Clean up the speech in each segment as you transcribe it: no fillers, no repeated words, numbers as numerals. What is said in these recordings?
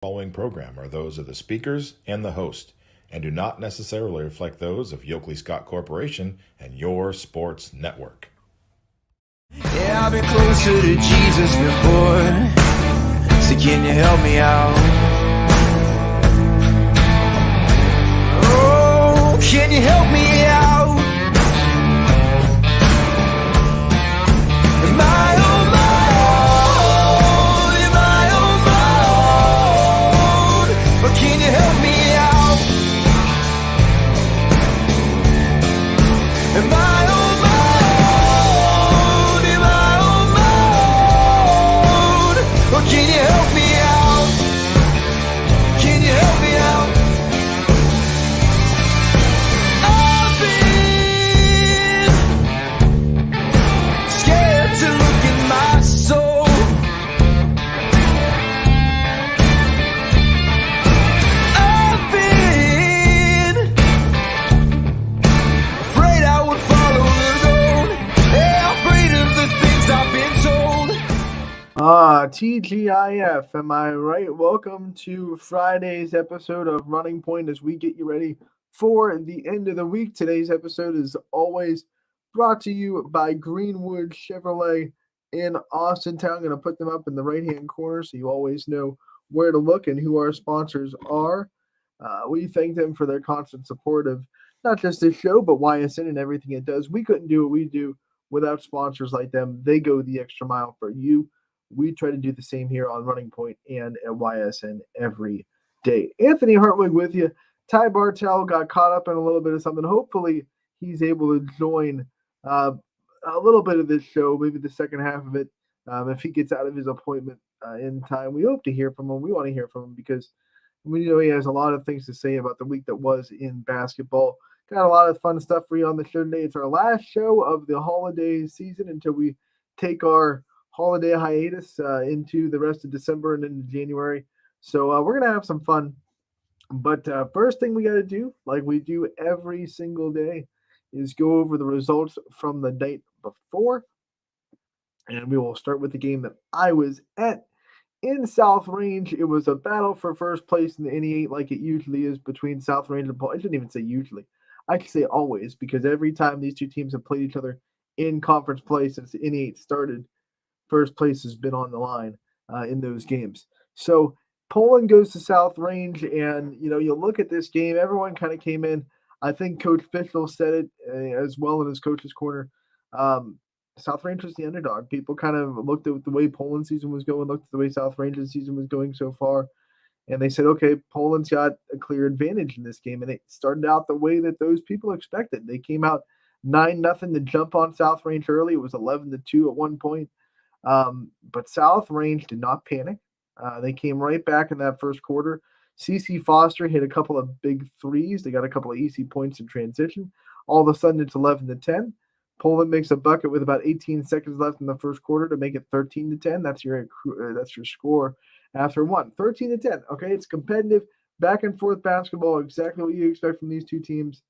Following program are those of the speakers and the host and do not necessarily reflect those of Yoakley Scott Corporation and your sports network. Yeah, I've been closer to Jesus before, so can you help me out? Oh, can you help me out? Am I on my own? Am I on my own? Or can you help me out? Am I on my own? Am I on my own? Or can you help me out? Can you help me out? I've been scared to look in my soul. I've been afraid I would follow the road. Yeah, afraid of the things I've been told. TGIF, am I right? Welcome to Friday's episode of Running Point as we get you ready for the end of the week. Today's episode is always brought to you by Greenwood Chevrolet in Austintown. I'm going to put them up in the right-hand corner so you always know where to look and who our sponsors are. We thank them for their constant support of not just this show, but YSN and everything it does. We couldn't do what we do without sponsors like them. They go the extra mile for you. We try to do the same here on Running Point and at YSN every day. Anthony Hartwig with you. Ty Bartell got caught up in a little bit of something. Hopefully he's able to join a little bit of this show, maybe the second half of it, if he gets out of his appointment in time. We hope to hear from him. We want to hear from him because we know he has a lot of things to say about the week that was in basketball. Got a lot of fun stuff for you on the show today. It's our last show of the holiday season until we take our holiday hiatus into the rest of December and into January. So we're going to have some fun. But first thing we got to do, like we do every single day, is go over the results from the night before. And we will start with the game that I was at in South Range. It was a battle for first place in the NE8 like it usually is between South Range and Paul. I shouldn't even say usually. I should say always, because every time these two teams have played each other in conference play since the NE8 started, first place has been on the line in those games. So Poland goes to South Range, and you look at this game. Everyone kind of came in. I think Coach Fishel said it as well in his coach's corner. South Range was the underdog. People kind of looked at the way Poland's season was going, looked at the way South Range's season was going so far, and they said, okay, Poland's got a clear advantage in this game. And it started out the way that those people expected. They came out 9-0 to jump on South Range early. It was 11-2 at one point. But South Range did not panic. They came right back in that first quarter. CC Foster hit a couple of big threes. They got a couple of easy points in transition. All of a sudden, it's 11-10. Poland makes a bucket with about 18 seconds left in the first quarter to make it 13-10. That's your score after one. 13-10. Okay, it's competitive, back and forth basketball. Exactly what you expect from these two teams.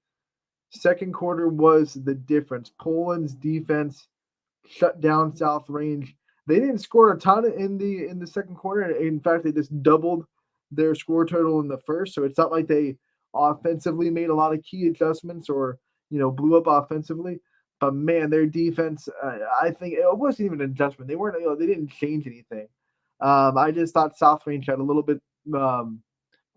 Second quarter was the difference. Poland's defense shut down South Range. They didn't score a ton in the second quarter. In fact, they just doubled their score total in the first. So it's not like they offensively made a lot of key adjustments or blew up offensively. But man, their defense, I think it wasn't even an adjustment. They weren't, they didn't change anything. I just thought South Range had a little bit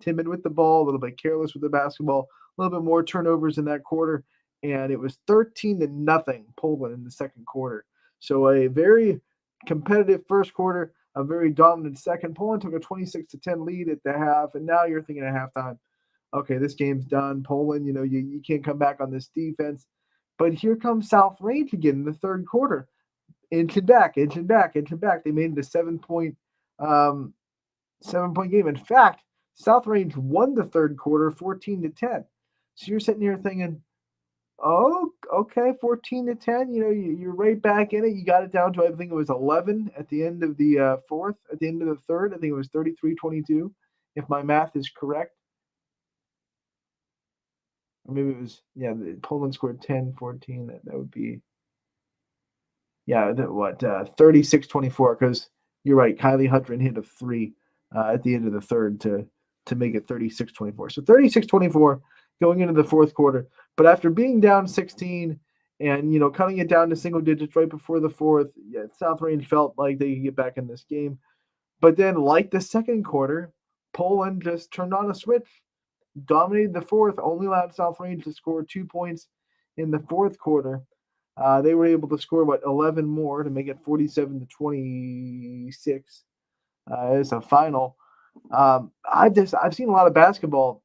timid with the ball, a little bit careless with the basketball, a little bit more turnovers in that quarter, and it was 13-0 Poland in the second quarter. So a very competitive first quarter, a very dominant second. Poland took a 26-10 lead at the half, and now you're thinking at halftime, okay, this game's done. Poland, you can't come back on this defense. But here comes South Range again in the third quarter. Inching back. They made it a 7-point game. In fact, South Range won the third quarter 14-10. So you're sitting here thinking, oh, okay, 14-10. You're right back in it. You got it down to, I think it was 11 at the end of the fourth. At the end of the third, I think it was 33-22, if my math is correct. Or maybe it was, Poland scored 10, 14. That would be, 36-24, because you're right. Kylie Hudrin hit a three at the end of the third to make it 36-24. So 36-24 going into the fourth quarter. But after being down 16 and cutting it down to single digits right before the fourth, yeah, South Range felt like they could get back in this game. But then, like the second quarter, Poland just turned on a switch, dominated the fourth, only allowed South Range to score 2 points in the fourth quarter. They were able to score 11 more to make it 47-26 as a final. I've seen a lot of basketball.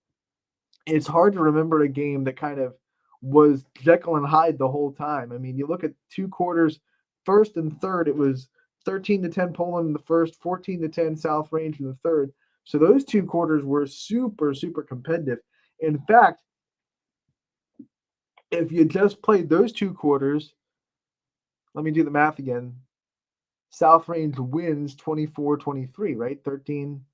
It's hard to remember a game that kind of was Jekyll and Hyde the whole time. I mean, you look at 2 quarters, first and third, it was 13-10 Poland in the first, 14-10 South Range in the third. So those 2 quarters were super, super competitive. In fact, if you just played those 2 quarters, let me do the math again. South Range wins 24-23, right? 13.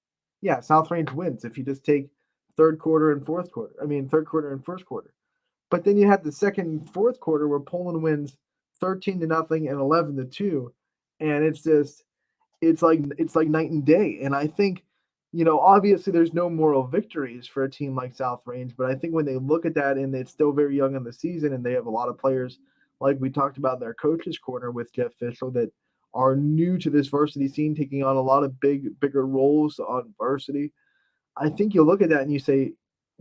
Yeah, South Range wins if you just take third quarter and fourth quarter. I mean, third quarter and first quarter. But then you had the second and fourth quarter where Poland wins 13-0 and 11-2. And it's like night and day. And I think, obviously there's no moral victories for a team like South Range, but I think when they look at that and it's still very young in the season and they have a lot of players like we talked about in their coaches corner with Jeff Fischel that are new to this varsity scene, taking on a lot of bigger roles on varsity. I think you look at that and you say,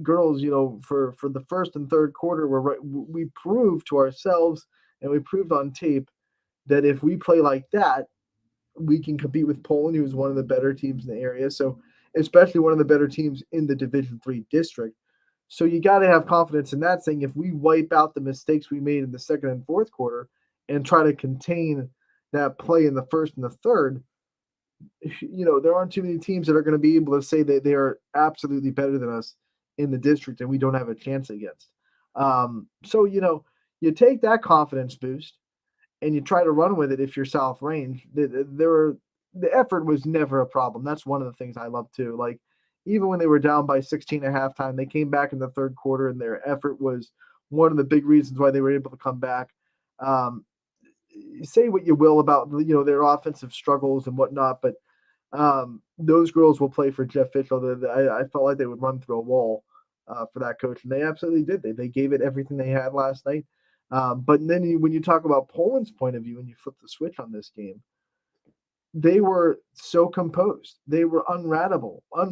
girls, for the first and third quarter, we proved to ourselves and we proved on tape that if we play like that, we can compete with Poland, who's one of the better teams in the area. So, especially one of the better teams in the Division III district. So you got to have confidence in that, saying if we wipe out the mistakes we made in the second and fourth quarter and try to contain that play in the first and the third, there aren't too many teams that are going to be able to say that they are absolutely better than us in the district and we don't have a chance against. So, you take that confidence boost and you try to run with it if you're South Range. The effort was never a problem. That's one of the things I love too. Like, even when they were down by 16 at halftime, they came back in the third quarter and their effort was one of the big reasons why they were able to come back. Say what you will about their offensive struggles and whatnot, but those girls will play for Jeff Fischel. I felt like they would run through a wall for that coach, and they absolutely did. They gave it everything they had last night. But then when you talk about Poland's point of view and you flip the switch on this game, they were so composed. They were unrattleable. I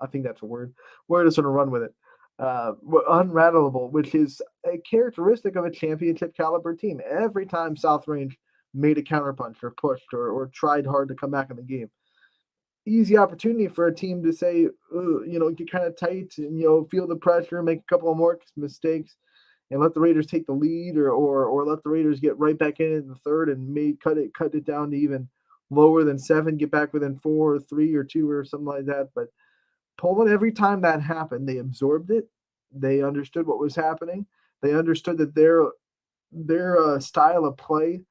think that's a word. We're just going to run with it. Unrattleable, which is a characteristic of a championship caliber team. Every time South Range made a counterpunch or pushed or tried hard to come back in the game, easy opportunity for a team to say, get kind of tight and, feel the pressure, make a couple of more mistakes and let the Raiders take the lead or let the Raiders get right back in the third and cut it down to even lower than 7, get back within 4 or 3 or 2 or something like that. But Poland, every time that happened, they absorbed it. They understood what was happening. They understood that their style of play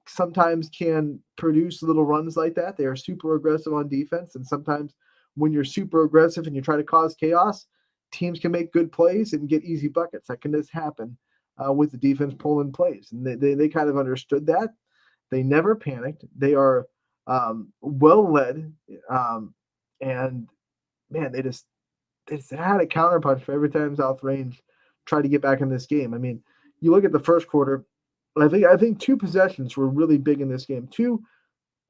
sometimes can produce little runs like that. They are super aggressive on defense, and sometimes when you're super aggressive and you try to cause chaos, teams can make good plays and get easy buckets. That can just happen with the defense Poland plays, and they kind of understood that. They never panicked. They are well led, and man, they just had a counterpunch for every time South Range tried to get back in this game. I mean, you look at the first quarter. I think 2 possessions were really big in this game. 2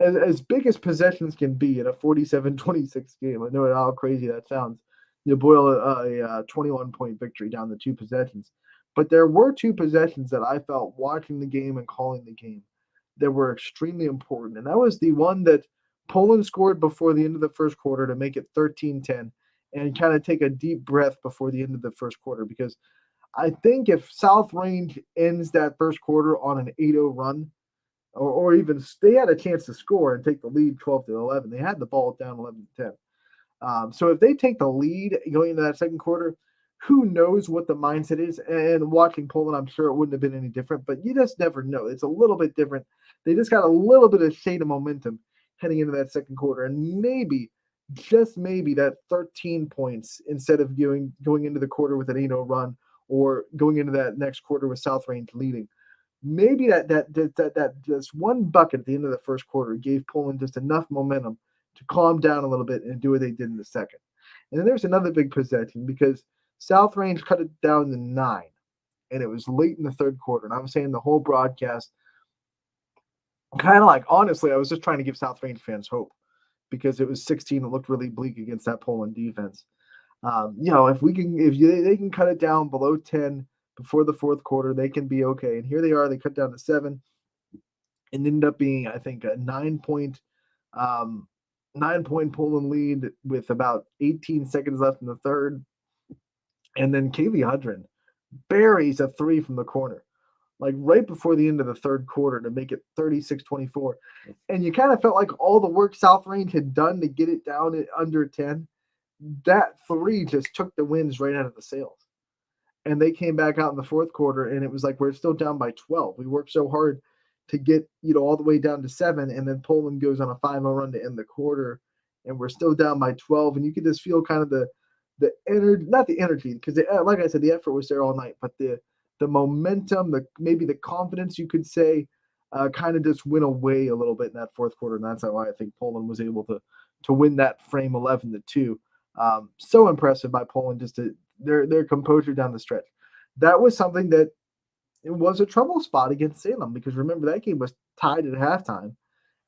as big as possessions can be in a 47-26 game. I know how crazy that sounds. You boil a 21-point victory down to 2 possessions. But there were 2 possessions that I felt watching the game and calling the game that were extremely important. And that was the one that Poland scored before the end of the first quarter to make it 13-10 and kind of take a deep breath before the end of the first quarter, because I think if South Range ends that first quarter on an 8-0 run, or even they had a chance to score and take the lead 12-11. They had the ball down 11-10. So if they take the lead going into that second quarter, who knows what the mindset is? And watching Poland, I'm sure it wouldn't have been any different, but you just never know. It's a little bit different. They just got a little bit of shade of momentum heading into that second quarter, and maybe, just maybe, that 13 points instead of going into the quarter with an 8-0 run or going into that next quarter with South Range leading. Maybe that just one bucket at the end of the first quarter gave Poland just enough momentum to calm down a little bit and do what they did in the second. And then there's another big possession because South Range cut it down to 9, and it was late in the third quarter. And I'm saying the whole broadcast, kind of like, honestly, I was just trying to give South Range fans hope because it was 16. It looked really bleak against that Poland defense. If they can cut it down below 10 before the fourth quarter, they can be okay. And here they are. They cut down to 7 and ended up being, I think, a 9-point Poland lead with about 18 seconds left in the third. And then Kaylee Hudrin buries a 3 from the corner, like right before the end of the third quarter to make it 36-24. And you kind of felt like all the work South Range had done to get it down at under 10, that 3 just took the winds right out of the sails. And they came back out in the fourth quarter, and it was like, we're still down by 12. We worked so hard to get, all the way down to 7, and then Poland goes on a 5-0 run to end the quarter, and we're still down by 12. And you could just feel kind of the energy, not the energy, because like I said, the effort was there all night, but the momentum, maybe the confidence, you could say, kind of just went away a little bit in that fourth quarter. And that's why I think Poland was able to win that frame 11-2. So impressive by Poland, just their composure down the stretch. That was something that it was a trouble spot against Salem, because remember, that game was tied at halftime,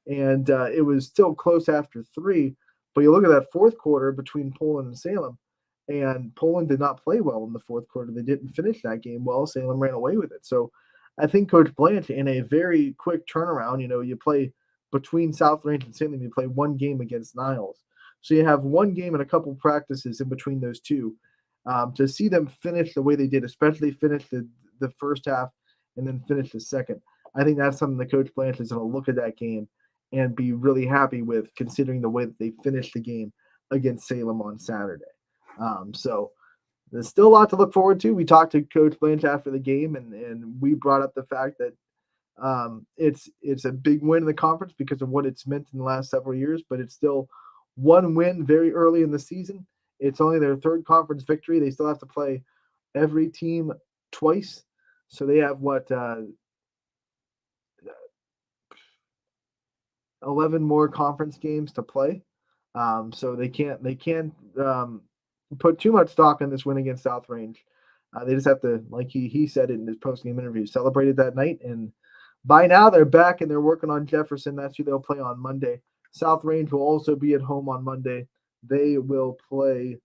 and it was still close after 3. But you look at that fourth quarter between Poland and Salem, and Poland did not play well in the fourth quarter. They didn't finish that game well. Salem ran away with it. So I think Coach Blanche, in a very quick turnaround, you play between South Range and Salem, you play one game against Niles. So you have one game and a couple practices in between those two. To see them finish the way they did, especially finish the first half and then finish the second, I think that's something that Coach Blanche is going to look at that game and be really happy with, considering the way that they finished the game against Salem on Saturday. So there's still a lot to look forward to. We talked to Coach Blanche after the game, and we brought up the fact that it's a big win in the conference because of what it's meant in the last several years, but it's still one win very early in the season. It's only their third conference victory. They still have to play every team twice. So they have 11 more conference games to play. So they can't put too much stock in this win against South Range. They just have to, like he said it in his post-game interview, celebrated that night. And by now they're back and they're working on Jefferson. That's who they'll play on Monday. South Range will also be at home on Monday. They will play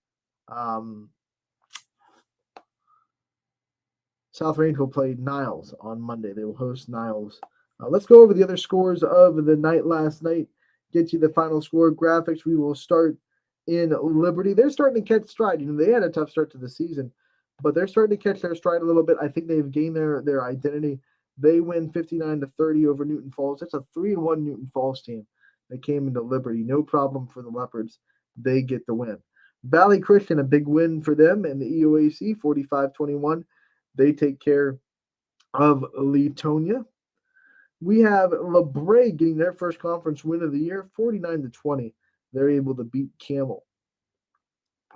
South Range will play Niles on Monday. They will host Niles. Let's go over the other scores of the night last night. Get you the final score graphics. We will start in Liberty. They're starting to catch stride. They had a tough start to the season, but they're starting to catch their stride a little bit. I think they've gained their identity. They win 59-30 over Newton Falls. That's a 3-1 Newton Falls team that came into Liberty. No problem for the Leopards. They get the win. Valley Christian, a big win for them in the EOAC, 45-21. They take care of Leetonia. We have LeBray getting their first conference win of the year, 49-20. They're able to beat Camel.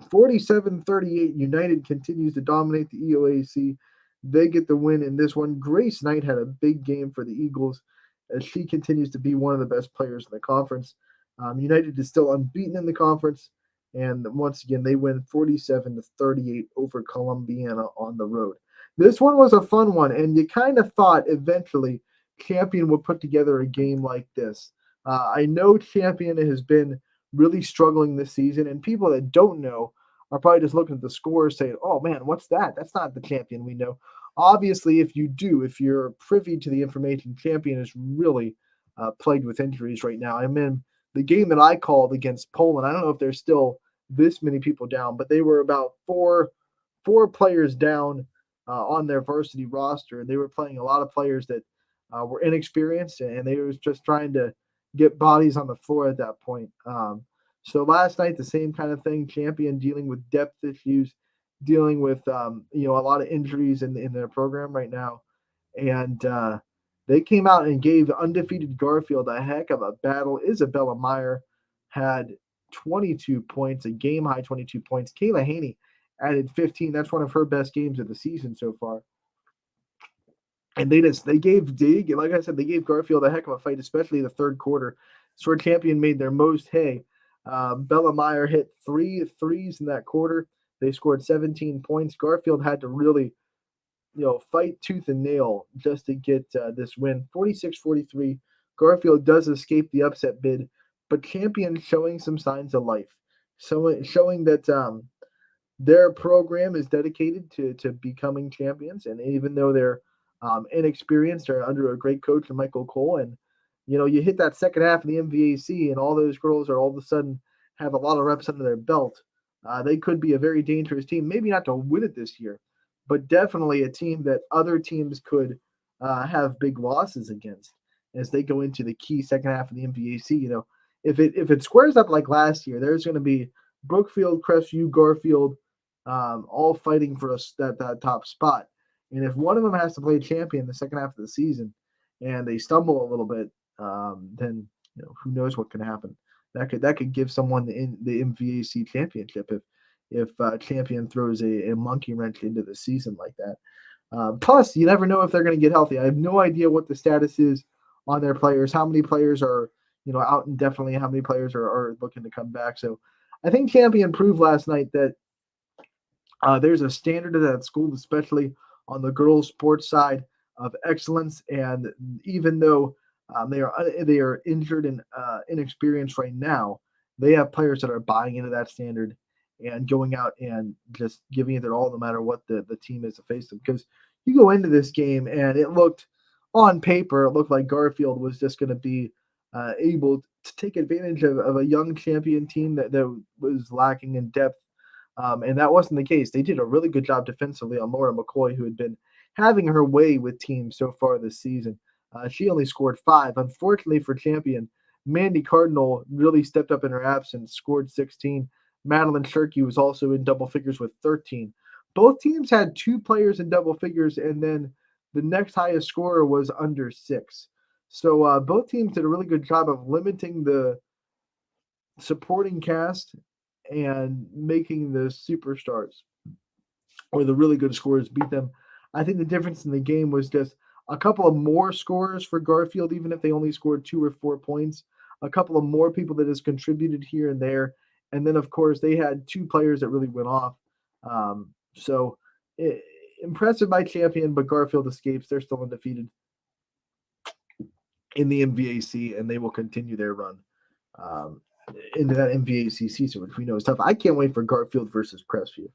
47-38, United continues to dominate the EOAC. They get the win in this one. Grace Knight had a big game for the Eagles as she continues to be one of the best players in the conference. United is still unbeaten in the conference, and once again, they win 47-38 over Columbiana on the road. This one was a fun one, and you kind of thought eventually Champion would put together a game like this. I know Champion has been really struggling this season, and people that don't know are probably just looking at the scores saying, oh man, what's that? That's not the Champion we know. Obviously, if you're privy to the information, Champion is really plagued with injuries right now. I mean, the game that I called against Poland, I don't know if there's still this many people down, but they were about four players down on their varsity roster, and they were playing a lot of players that were inexperienced, and they was just trying to get bodies on the floor at that point. So last night, the same kind of thing. Champion dealing with depth issues, dealing with a lot of injuries in their program right now, and they came out and gave undefeated Garfield a heck of a battle. Isabella Meyer had 22 points, a game-high 22 points. Kayla Haney added 15. That's one of her best games of the season so far. And they gave, like I said, they gave Garfield a heck of a fight, especially the third quarter. Sword Champion made their most hay Bella Meyer hit 3 threes in that quarter. They scored 17 points. Garfield had to really, fight tooth and nail just to get this win. 46-43. Garfield does escape the upset bid, but Champion showing some signs of life, showing that their program is dedicated to becoming champions. And even though they're inexperienced, they're under a great coach, Michael Cole. And you hit that second half of the MVAC, and all those girls are all of a sudden have a lot of reps under their belt. They could be a very dangerous team. Maybe not to win it this year, but definitely a team that other teams could have big losses against as they go into the key second half of the MVAC. If it squares up like last year, there's going to be Brookfield, Crestview, Garfield, all fighting for that top spot. And if one of them has to play champion the second half of the season, and they stumble a little bit, then who knows what can happen. That could give someone the MVAC championship if champion throws a monkey wrench into the season like that. Plus, you never know if they're going to get healthy. I have no idea what the status is on their players. How many players are out indefinitely? How many players are looking to come back? So I think champion proved last night that there's a standard of that school, especially on the girls' sports side, of excellence. And even though they are injured and inexperienced right now, they have players that are buying into that standard and going out and just giving it their all, no matter what the team is to face them. Because you go into this game and it looked, on paper, it looked like Garfield was just going to be able to take advantage of a young champion team that was lacking in depth. And that wasn't the case. They did a really good job defensively on Laura McCoy, who had been having her way with teams so far this season. She only scored 5. Unfortunately for champion, Mandy Cardinal really stepped up in her absence, scored 16. Madeline Shirkey was also in double figures with 13. Both teams had 2 players in double figures, and then the next highest scorer was under 6. So both teams did a really good job of limiting the supporting cast and making the superstars or the really good scorers beat them. I think the difference in the game was just a couple of more scorers for Garfield, even if they only scored 2 or 4 points, a couple of more people that has contributed here and there. And then, of course, they had 2 players that really went off. Impressive by champion, but Garfield escapes. They're still undefeated in the MVAC, and they will continue their run into that MVAC season, which we know is tough. I can't wait for Garfield versus Crestview.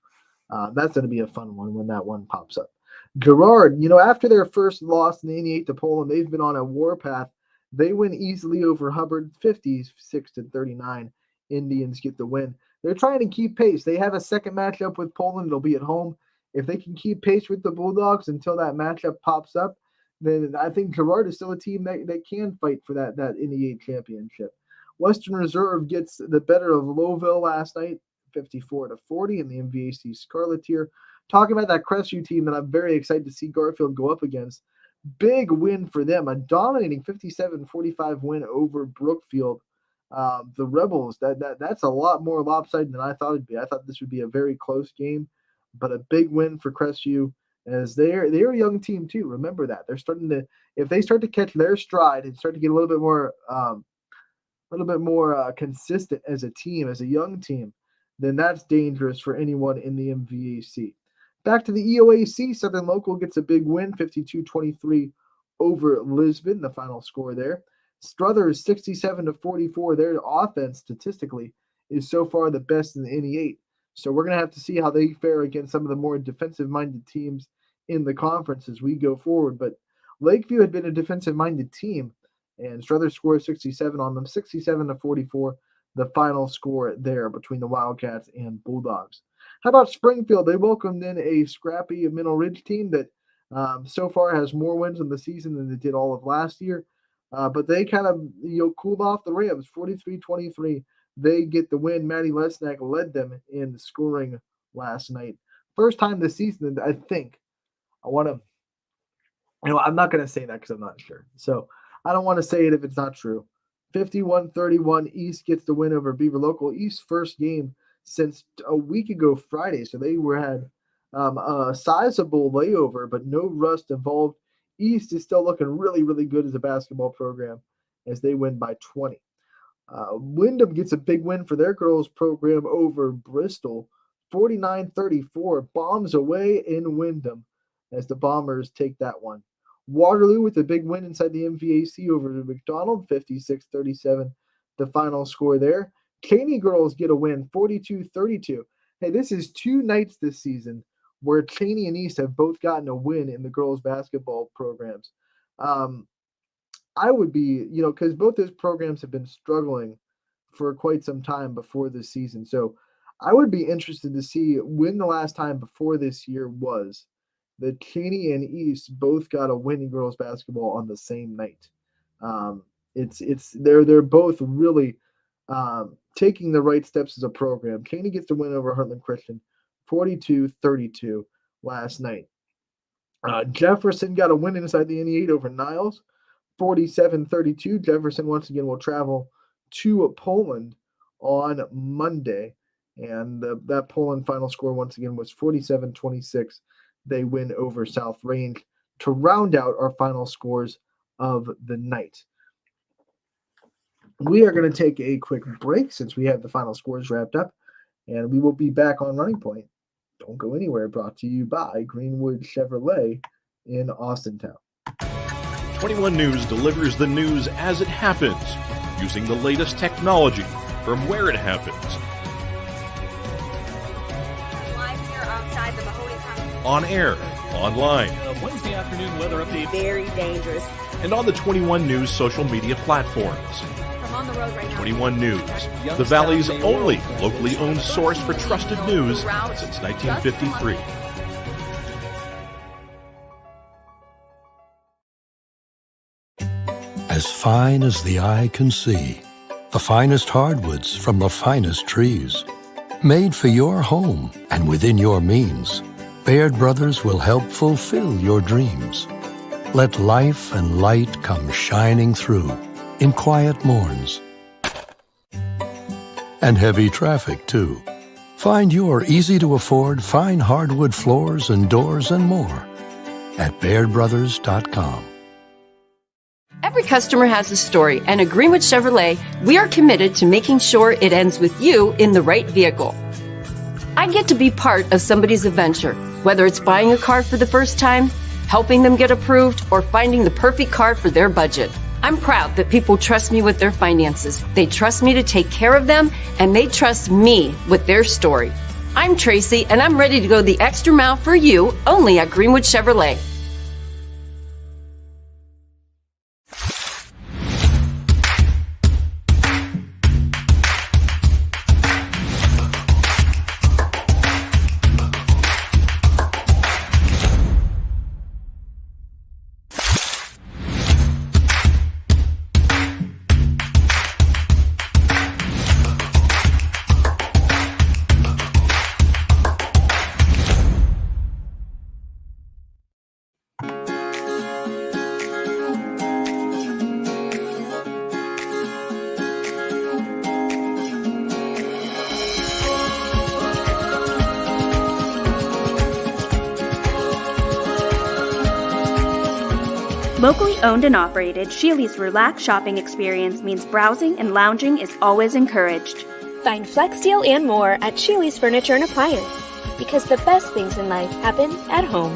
That's going to be a fun one when that one pops up. Girard, after their first loss in the 88 to Poland, they've been on a warpath. They win easily over Hubbard, 56-39. Indians get the win. They're trying to keep pace. They have a second matchup with Poland. It'll be at home. If they can keep pace with the Bulldogs until that matchup pops up, then I think Girard is still a team that can fight for that NEA championship. Western Reserve gets the better of Lowville last night, 54-40 in the MVAC Scarlet tier. Talking about that Crestview team that I'm very excited to see Garfield go up against. Big win for them, a dominating 57-45 win over Brookfield. The Rebels, that's a lot more lopsided than I thought it'd be. I thought this would be a very close game, but a big win for Crestview, as they're a young team too. Remember that. They're starting to, if they start to catch their stride and start to get a little bit more consistent as a team, as a young team, then that's dangerous for anyone in the MVAC. Back to the EOAC, Southern Local gets a big win, 52-23 over Lisbon, the final score there. Struthers, 67-44. Their offense, statistically, is so far the best in the NE8. So we're going to have to see how they fare against some of the more defensive-minded teams in the conference as we go forward. But Lakeview had been a defensive-minded team, and Struthers scored 67 on them, 67-44, the final score there between the Wildcats and Bulldogs. How about Springfield? They welcomed in a scrappy Mineral Ridge team that so far has more wins in the season than they did all of last year. But they kind of cooled off the Rams, 43-23. They get the win. Maddie Lesnack led them in scoring last night. First time this season, I think. I'm not going to say that because I'm not sure. So I don't want to say it if it's not true. 51-31, East gets the win over Beaver Local. East's first game since a week ago Friday. So they had a sizable layover, but no rust involved. East is still looking really, really good as a basketball program as they win by 20. Wyndham gets a big win for their girls program over Bristol, 49-34. Bombs away in Wyndham as the Bombers take that one. Waterloo with a big win inside the MVAC over McDonald, 56-37, the final score there. Cheney girls get a win, 42-32. Hey, this is 2 nights this season where Cheney and East have both gotten a win in the girls basketball programs. I would be, because both those programs have been struggling for quite some time before this season. So I would be interested to see when the last time before this year was that Cheney and East both got a win in girls basketball on the same night. They're both really taking the right steps as a program. Cheney gets the win over Heartland Christian, 42-32 last night. Jefferson got a win inside the NE8 over Niles, 47-32. Jefferson once again will travel to Poland on Monday, and that Poland final score once again was 47-26. They win over South Range to round out our final scores of the night. We are going to take a quick break since we have the final scores wrapped up, and we will be back on Running Point. Don't go anywhere. Brought to you by Greenwood Chevrolet in Austintown. 21 News delivers the news as it happens, using the latest technology from where it happens. Live here outside the Mahoney County. On air, online, Wednesday afternoon weather update. Very dangerous. and on the 21 News social media platforms. I'm on the road right now. 21 News, the Valley's only locally owned source for trusted news since 1953. As fine as the eye can see, the finest hardwoods from the finest trees. Made for your home and within your means, Baird Brothers will help fulfill your dreams. Let life and light come shining through in quiet morns. And heavy traffic, too. Find your easy-to-afford fine hardwood floors and doors and more at BairdBrothers.com. Every customer has a story, and at Greenwood Chevrolet, we are committed to making sure it ends with you in the right vehicle. I get to be part of somebody's adventure, whether it's buying a car for the first time, helping them get approved, or finding the perfect car for their budget. I'm proud that people trust me with their finances. They trust me to take care of them, and they trust me with their story. I'm Tracy, and I'm ready to go the extra mile for you, only at Greenwood Chevrolet. Locally owned and operated, Sheely's relaxed shopping experience means browsing and lounging is always encouraged. Find Flex Deal and more at Sheely's Furniture and Appliance, because the best things in life happen at home.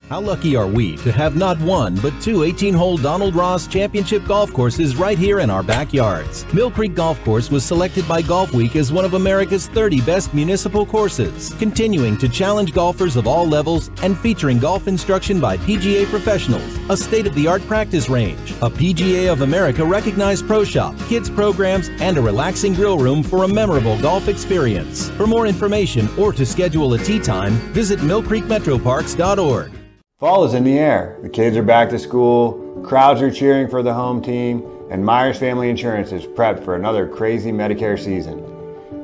How lucky are we to have not one, but two 18-hole Donald Ross Championship golf courses right here in our backyards. Mill Creek Golf Course was selected by Golf Week as one of America's 30 best municipal courses, continuing to challenge golfers of all levels and featuring golf instruction by PGA professionals, a state-of-the-art practice range, a PGA of America recognized pro shop, kids programs, and a relaxing grill room for a memorable golf experience. For more information or to schedule a tee time, visit millcreekmetroparks.org. Fall is in the air. The kids are back to school, crowds are cheering for the home team, and Myers Family Insurance is prepped for another crazy Medicare season.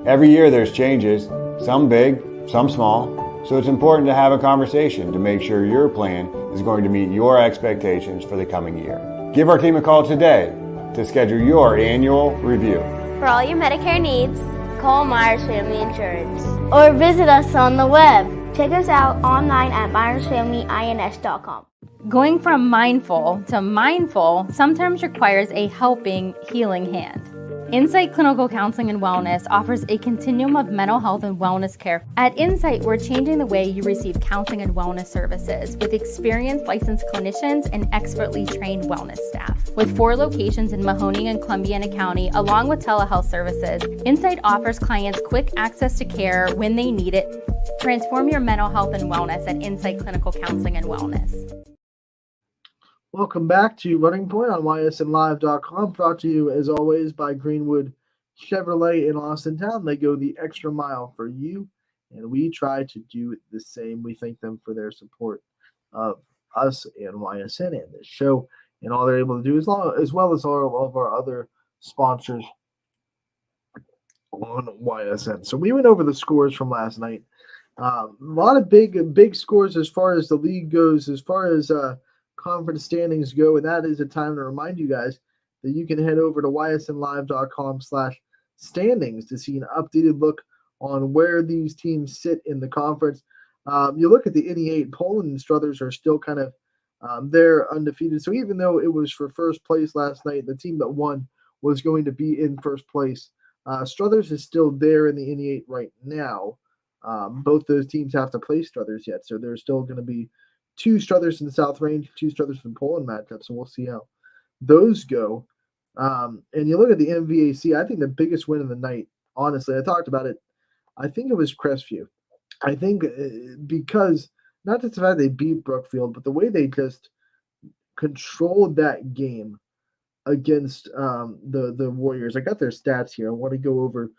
Every year there's changes, some big, some small, so it's important to have a conversation to make sure your plan is going to meet your expectations for the coming year. Give our team a call today to schedule your annual review. For all your Medicare needs, call Myers Family Insurance or visit us on the web. Check us out online at MyersFamilyINS.com. Going from mindful to mindful sometimes requires a helping, healing hand. Insight Clinical Counseling and Wellness offers a continuum of mental health and wellness care. At Insight, we're changing the way you receive counseling and wellness services with experienced licensed clinicians and expertly trained wellness staff. With 4 locations in Mahoning and Columbiana County, along with telehealth services, Insight offers clients quick access to care when they need it. Transform your mental health and wellness at Insight Clinical Counseling and Wellness. Welcome back to Running Point on ysnlive.com, brought to you as always by Greenwood Chevrolet in Austintown. They go the extra mile for you, and we try to do the same. We thank them for their support of us and YSN and this show, and all they're able to do, as well as all of our other sponsors on YSN. So we went over the scores from last night. A lot of big scores as far as the league goes, as far as conference standings go, and that is a time to remind you guys that you can head over to ysnlive.com/standings to see an updated look on where these teams sit in the conference. You look at the NE8, Poland and Struthers are still kind of they're undefeated. So even though it was for first place last night, the team that won was going to be in first place. Struthers is still there in the NE8 right now. Both those teams have to play Struthers yet, so there's still going to be 2 Struthers in the South Range, 2 Struthers in Poland matchups, so we'll see how those go. And you look at the MVAC, I think the biggest win of the night, honestly, I talked about it, I think it was Crestview. I think because not just the fact they beat Brookfield, but the way they just controlled that game against the Warriors. I got their stats here. I want to go over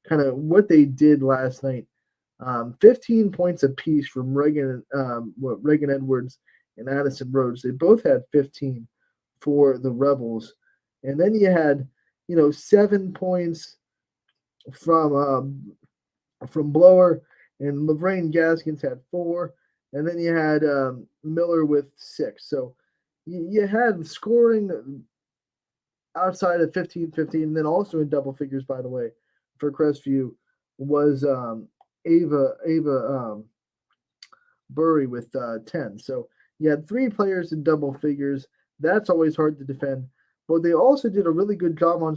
kind of what they did last night. 15 points apiece from Reagan Edwards and Addison Rhodes. They both had 15 for the Rebels. And then you had, 7 points from Blower, and Lavraine Gaskins had 4. And then you had Miller with 6. So you had scoring outside of 15-15, and then also in double figures, by the way, for Crestview was Ava Burry with 10. So you had 3 players in double figures. That's always hard to defend. But they also did a really good job on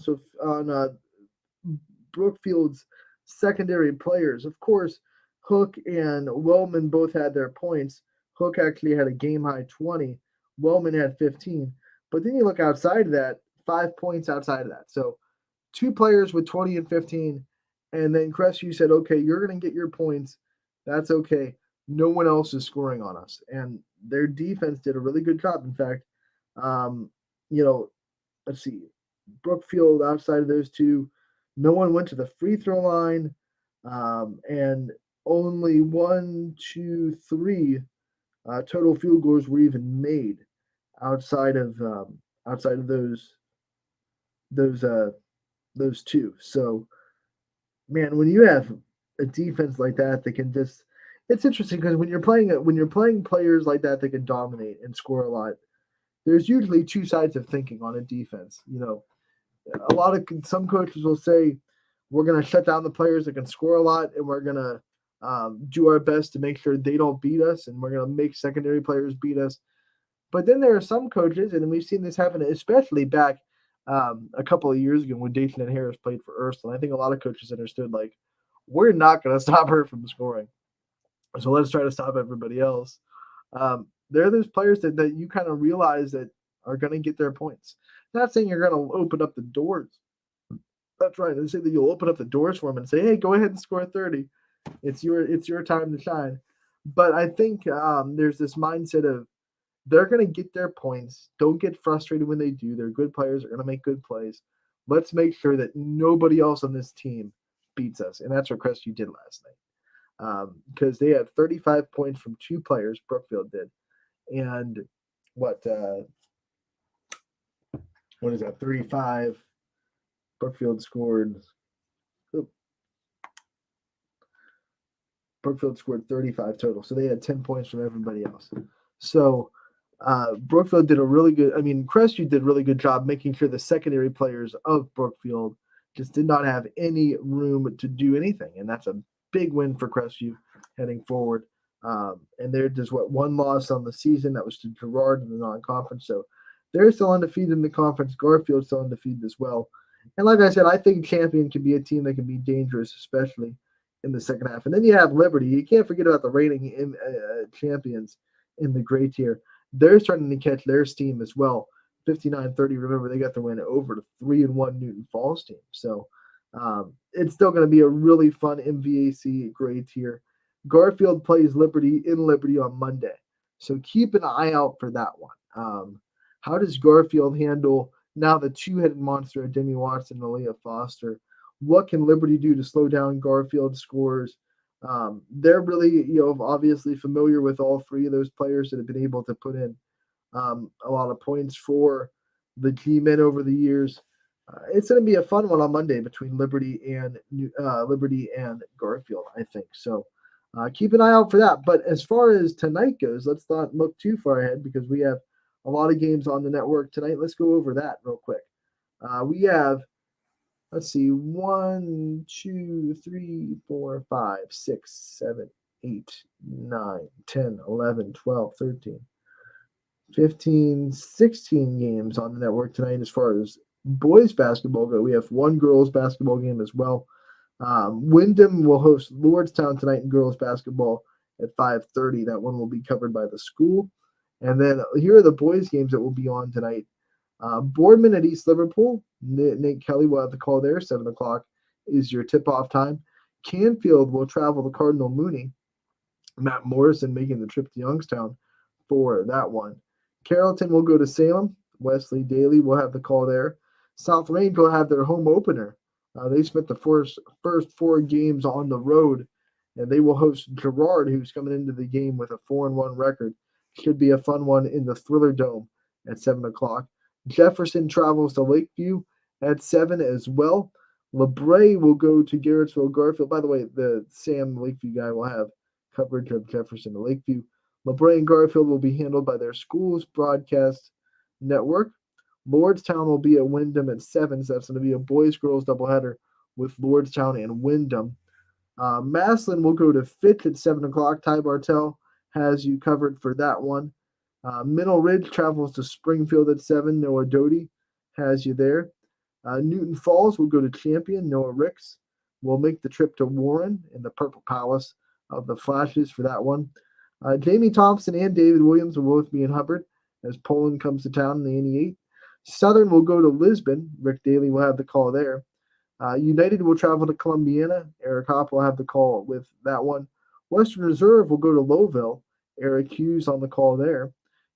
Brookfield's secondary players. Of course, Hook and Wellman both had their points. Hook actually had a game-high 20. Wellman had 15. But then you look outside of that, 5 points outside of that. So 2 players with 20 and 15. And then Crestview said, okay, you're going to get your points. That's okay. No one else is scoring on us. And their defense did a really good job. In fact, let's see. Brookfield, outside of those 2, no one went to the free throw line. And only 1, 2, 3 total field goals were even made outside of those 2. So, man, when you have a defense like that can just, it's interesting because when you're playing players like that can dominate and score a lot, there's usually 2 sides of thinking on a defense. Some coaches will say, we're going to shut down the players that can score a lot, and we're going to do our best to make sure they don't beat us, and we're going to make secondary players beat us. But then there are some coaches, and we've seen this happen, especially back a couple of years ago when Dayton and Harris played for Ursula. I think a lot of coaches understood, we're not going to stop her from scoring, so let's try to stop everybody else. There are those players that you kind of realize that are going to get their points. Not saying you're going to open up the doors. That's right. They say that you'll open up the doors for them and say, hey, go ahead and score 30. It's your time to shine. But I think there's this mindset of they're going to get their points. Don't get frustrated when they do. They're good players. They're going to make good plays. Let's make sure that nobody else on this team beats us. And that's what Crestview did last night. Because they had 35 points from 2 players, Brookfield did. And what is that, 35? Brookfield scored 35 total. So they had 10 points from everybody else. So Brookfield did Crestview did a really good job making sure the secondary players of Brookfield just did not have any room to do anything. And that's a big win for Crestview heading forward. And they're just one loss on the season. That was to Girard in the non-conference. So they're still undefeated in the conference. Garfield's still undefeated as well. And like I said, I think Champion can be a team that can be dangerous, especially in the second half. And then you have Liberty. You can't forget about the reigning champions in the gray tier. They're starting to catch their steam as well. 59-30. Remember, they got the win over the 3-1 Newton Falls team. So it's still going to be a really fun MVAC gray tier. Garfield plays Liberty in Liberty on Monday. So keep an eye out for that one. How does Garfield handle now the two-headed monster of Demi Watson and Aaliyah Foster? What can Liberty do to slow down Garfield's scores? They're really, obviously familiar with all three of those players that have been able to put in a lot of points for the G-men over the years. It's going to be a fun one on Monday between Liberty and Garfield, I think. So keep an eye out for that. But as far as tonight goes, let's not look too far ahead because we have a lot of games on the network tonight. Let's go over that real quick. We have, let's see, 1, 2, 3, 4, 5, 6, 7, 8, 9, 10, 11, 12, 13, 15, 16 games on the network tonight as far as boys basketball go. We have one girls basketball game as well. Wyndham will host Lordstown tonight in girls basketball at 5:30. That one will be covered by the school. And then here are the boys games that will be on tonight. Boardman at East Liverpool. Nate Kelly will have the call there. 7 o'clock is your tip-off time. Canfield will travel to Cardinal Mooney. Matt Morrison making the trip to Youngstown for that one. Carrollton will go to Salem. Wesley Daly will have the call there. South Range will have their home opener. They spent the first 4 games on the road, and they will host Girard, who's coming into the game with a 4-1 record. Should be a fun one in the Thriller Dome at 7 o'clock. Jefferson travels to Lakeview at 7 as well. LeBray will go to Garrettsville Garfield. By the way, the Sam Lakeview guy will have coverage of Jefferson to Lakeview. LeBray and Garfield will be handled by their school's broadcast network. Lordstown will be at Wyndham at 7, so that's going to be a boys-girls doubleheader with Lordstown and Wyndham. Maslin will go to Fitch at 7 o'clock. Ty Bartell has you covered for that one. Middle Ridge travels to Springfield at 7. Noah Doty has you there. Newton Falls will go to Champion. Noah Ricks will make the trip to Warren in the Purple Palace of the Flashes for that one. Jamie Thompson and David Williams will both be in Hubbard as Poland comes to town in the 88. Southern will go to Lisbon. Rick Daly will have the call there. United will travel to Columbiana. Eric Hopp will have the call with that one. Western Reserve will go to Lowville. Eric Hughes on the call there.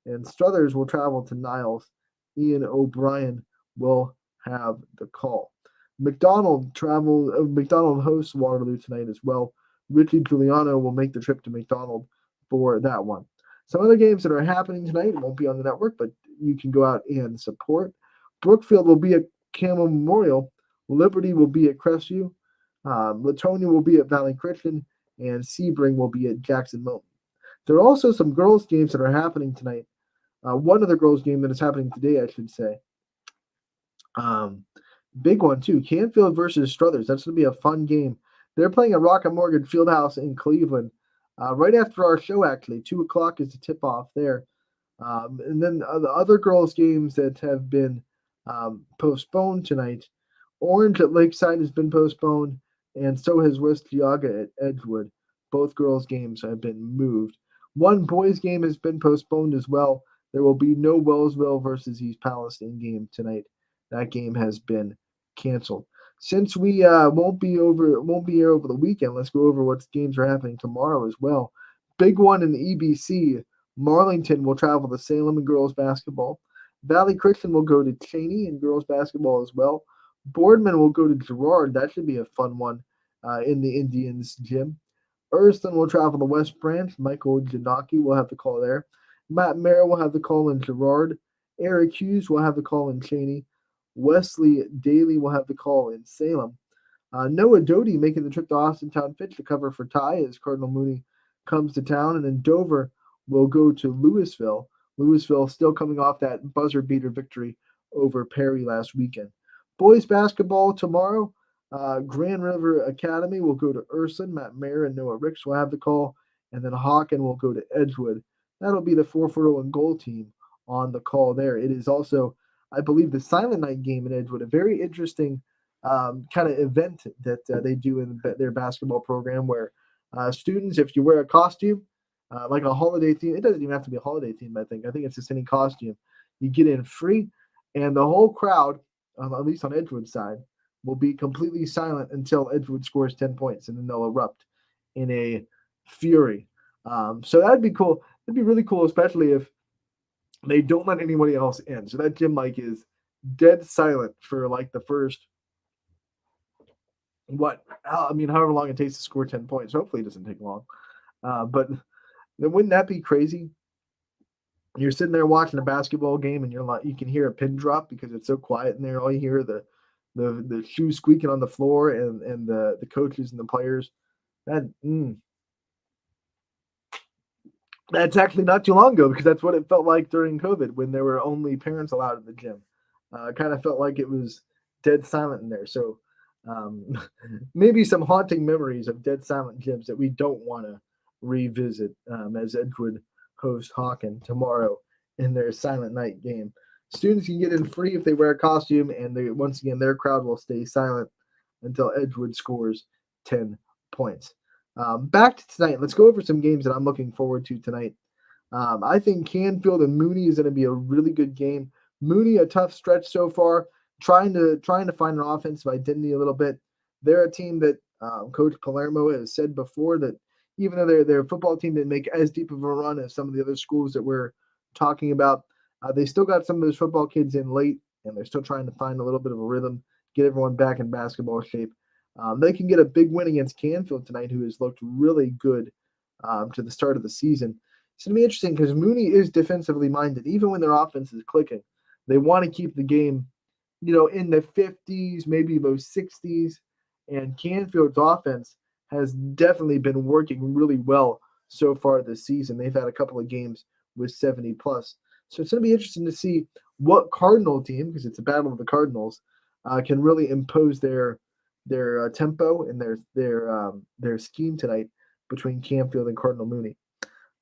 And Struthers will travel to Niles. Ian O'Brien will have the call. McDonald hosts Waterloo tonight as well. Richie Giuliano will make the trip to McDonald for that one. Some other games that are happening tonight won't be on the network, but you can go out and support. Brookfield will be at Camel Memorial. Liberty will be at Crestview. Latonia will be at Valley Christian. And Sebring will be at Jackson Milton. There are also some girls' games that are happening tonight. One other girls' game that is happening today, I should say. Big one, too. Canfield versus Struthers. That's going to be a fun game. They're playing at Rocket Mortgage Fieldhouse in Cleveland. Right after our show, actually. 2 o'clock is the tip-off there. And then the other girls' games that have been postponed tonight. Orange at Lakeside has been postponed, and so has West Geauga at Edgewood. Both girls' games have been moved. One boys' game has been postponed as well. There will be no Wellsville versus East Palestine game tonight. That game has been canceled. Since we won't be here over the weekend, let's go over what games are happening tomorrow as well. Big one in the EBC. Marlington will travel to Salem in girls basketball. Valley Christian will go to Cheney in girls basketball as well. Boardman will go to Girard. That should be a fun one in the Indians gym. Erston will travel to West Branch. Michael Janaki will have the call there. Matt Merrill will have the call in Girard. Eric Hughes will have the call in Cheney. Wesley Daly will have the call in Salem. Noah Doty making the trip to Austintown Fitch to cover for Ty as Cardinal Mooney comes to town. And then Dover will go to Louisville. Louisville still coming off that buzzer beater victory over Perry last weekend. Boys basketball tomorrow. Grand River Academy will go to Urson. Matt Mayer and Noah Ricks will have the call. and then Hawken will go to Edgewood. That'll be the 4-4-0 goal team on the call there. It is also, I believe, the Silent Night game in Edgewood, a very interesting kind of event that they do in their basketball program where students, if you wear a costume, like a holiday theme, it doesn't even have to be a holiday theme, I think. I think it's just any costume. You get in free, and the whole crowd, at least on Edgewood's side, will be completely silent until Edgewood scores 10 points, and then they'll erupt in a fury. So that'd be cool. It'd be really cool, especially if they don't let anybody else in. So that gym like is dead silent for like the first however long it takes to score 10 points. Hopefully it doesn't take long. But then wouldn't that be crazy? You're sitting there watching a basketball game and you're like, you can hear a pin drop because it's so quiet in there. All you hear are the shoes squeaking on the floor and the coaches and the players. That's actually not too long ago because that's what it felt like during COVID when there were only parents allowed in the gym. It kind of felt like it was dead silent in there. So maybe some haunting memories of dead silent gyms that we don't want to revisit as Edgewood host Hawken tomorrow in their Silent Night game. Students can get in free if they wear a costume, and once again, their crowd will stay silent until Edgewood scores 10 points. Back to tonight. Let's go over some games that I'm looking forward to tonight. I think Canfield and Mooney is going to be a really good game. Mooney, a tough stretch so far, trying to find an offensive identity a little bit. They're a team that Coach Palermo has said before that even though their football team didn't make as deep of a run as some of the other schools that we're talking about, they still got some of those football kids in late, and they're still trying to find a little bit of a rhythm, get everyone back in basketball shape. They can get a big win against Canfield tonight, who has looked really good to the start of the season. It's going to be interesting because Mooney is defensively minded. Even when their offense is clicking, they want to keep the game, in the 50s, maybe low 60s. And Canfield's offense has definitely been working really well so far this season. They've had a couple of games with 70 plus. So it's going to be interesting to see what Cardinal team, because it's a battle of the Cardinals, can really impose their tempo and their scheme tonight between Canfield and Cardinal Mooney.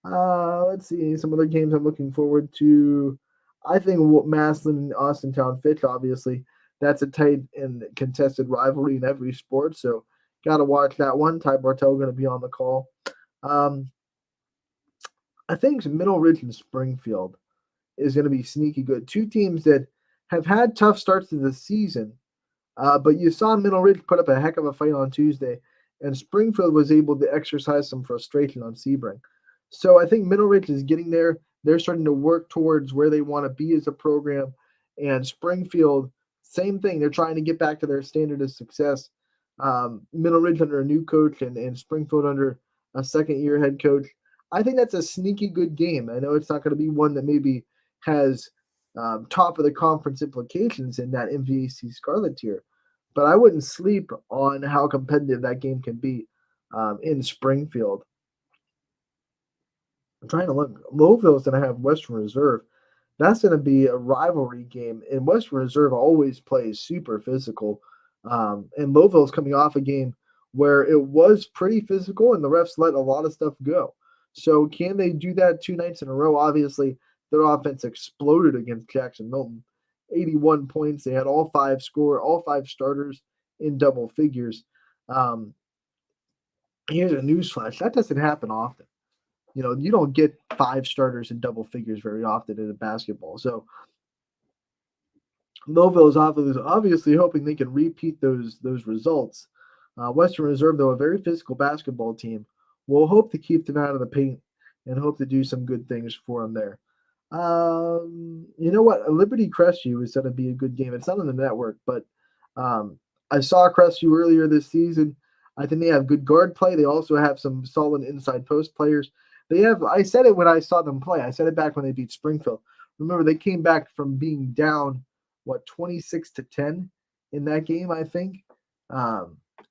Let's see some other games I'm looking forward to. I think Massillon and Austintown Fitch, obviously, that's a tight and contested rivalry in every sport. So got to watch that one. Ty Bartel going to be on the call. I think Middle Ridge and Springfield is going to be sneaky good. Two teams that have had tough starts to the season. But you saw Middle Ridge put up a heck of a fight on Tuesday, and Springfield was able to exercise some frustration on Sebring. So I think Middle Ridge is getting there. They're starting to work towards where they want to be as a program. And Springfield, same thing. They're trying to get back to their standard of success. Middle Ridge under a new coach and Springfield under a second-year head coach. I think that's a sneaky good game. I know it's not going to be one that maybe has top of the conference implications in that MVAC Scarlet tier, but I wouldn't sleep on how competitive that game can be in Springfield. I'm trying to look. Lowville's going to have Western Reserve. That's going to be a rivalry game, and Western Reserve always plays super physical. And Lowville's coming off a game where it was pretty physical, and the refs let a lot of stuff go. So can they do that 2 nights in a row? Obviously, their offense exploded against Jackson Milton. 81 points. They had all five starters in double figures. Here's a newsflash. That doesn't happen often. You don't get 5 starters in double figures very often in a basketball. So Louisville is obviously hoping they can repeat those results. Western Reserve, though, a very physical basketball team, will hope to keep them out of the paint and hope to do some good things for them there. You know what? Liberty Crestview is going to be a good game. It's not on the network, but I saw Crestview earlier this season. I think they have good guard play. They also have some solid inside post players. I said it when I saw them play. I said it back when they beat Springfield. Remember, they came back from being down, 26-10 in that game, I think,